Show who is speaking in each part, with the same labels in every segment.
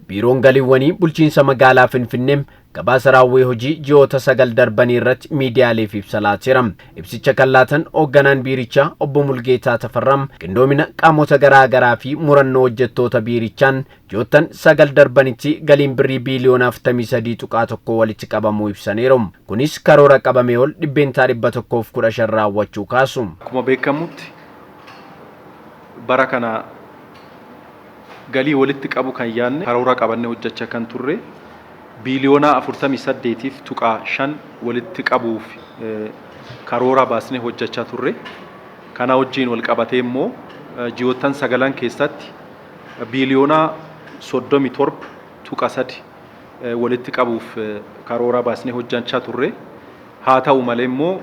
Speaker 1: biiroon galiiwwanii bulchiinsa magaalaa Finfinnee gabaasa raawwii hojii ji'oota 9 darbanii irratti miidiyaaleef ibsa laatera. Ibsicha kan laatan hoogganaan biirichaa obbo Mulgeetaa Tafarram qindoomina qaamota garaa garaa fi murannoo hojjettoota biirichaan ji'oottan 9 darbanitti galiin birrii biiliyoona 43.1 walitti qabamuu ibsaniiru. Kunis karoora qabamee ol dhibbeentaa 115 raawwachuu kaasu.
Speaker 2: Akkuma beekamutti bara kana galii walitti qabu kan yaadne karoora qabannee hojjechaa kan turre biiliyoona 48.5 walitti qabuuf karoora baasnee hojjechaa turre. Kana wajjin wal qabatee immoo ji'oottan 9 keessatti biiliyoona 37.3 walitti qabuuf karoora baasnee hojjechaa turre. Haa ta'u malee immoo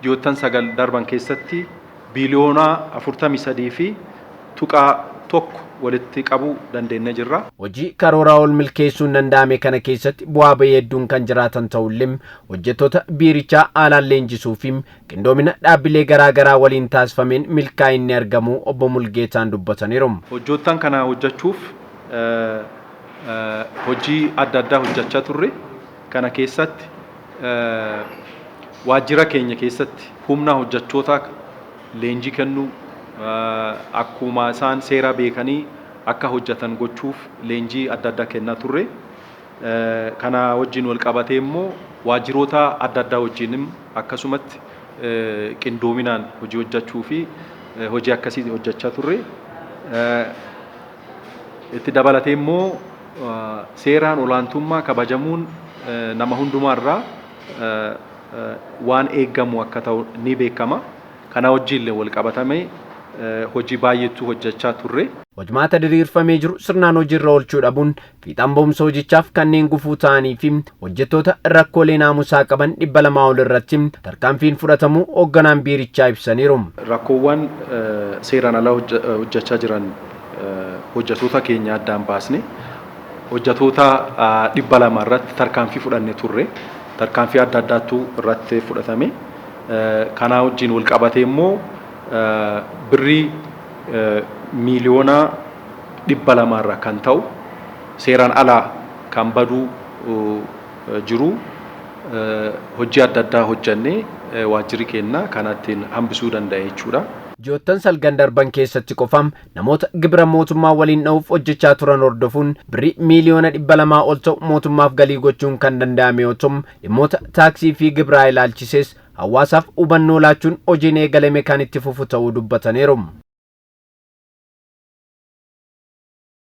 Speaker 2: ji'oottan 9 darban keessatti biiliyoona 43.1 walitti qabu dandeenye jirra.
Speaker 1: Hojii karoora ol milkeessuun danda'ame kana keessatti bu'aa bahii hedduun kan jiraatan ta'ullee hojjettoota biirichaa haalaan leenjisuu fi qindoomina dhaabbilee garaa garaa waliin taasifameen milkaa'inni argamu obbo Mulgeetaan dubbataniiru.
Speaker 2: Hojjettoota kana hojjechuuf hojii adda addaa hojjechaa turre. Kana keessatti waajjira keenya keessatti humna hojjettoota leenjii kennuu akkuma isaan seera beekanii akka hojjetan gochuuf leenjii adda addaa kennaa turre. Kana wajjin wal qabatee immoo waajjiroota adda addaa wajjin akkasumatti qindoominaan hojii hojjechuu fi hojii akkasii hojjechaa turre. Itti dabalatee immoo seeraan olaantummaa kabajamuun nama hundumaarraa waan eeggamu akka ta'u ni beekama. Kana wajjin wal qabatamee hojii baay'eetu hojjechaa turre.
Speaker 1: Hojmaata diriirfamee jiru sirnaan hojiirra oolchuu dhabuun fiixaan ba'umsa hojichaaf kanneen gufuu ta'anii fi hojjettoota rakkoolee naamusaa qaban 200 ol irratti tarkaanfiin fudhatamuu hoogganaan biirichaa ibsaniiru.
Speaker 2: Rakkoowwan seeraan alaa hojjechaa jiran hojjettoota keenya addaan baasne hojjettoota 200 irratti tarkaanfii fudhannee turre. Tarkaanfii adda addaatu irratti fudhatame. Kana wajjin wal qabatee immoo birrii miiliyoona 200 irra kan ta'u seeraan alaa kan baduu jiru hojii adda addaa hojjannee waajjirri keenya kanattiin hambisuu danda'a jechuudha.
Speaker 1: Ji'oottan 9 darban keessatti qofam namoota gibira mootummaa waliin dha'uuf hojjechaa turan hordofuun birrii miiliyoona 200 ol ta'u mootummaaf galii gochuun kan danda'ame yoo ta'u dhimmoota taaksii fi gibiraa ilaalchises hawaasaaf hubannoo laachuun hojiin eegalame kan itti fufu ta'uu dubbataniiru.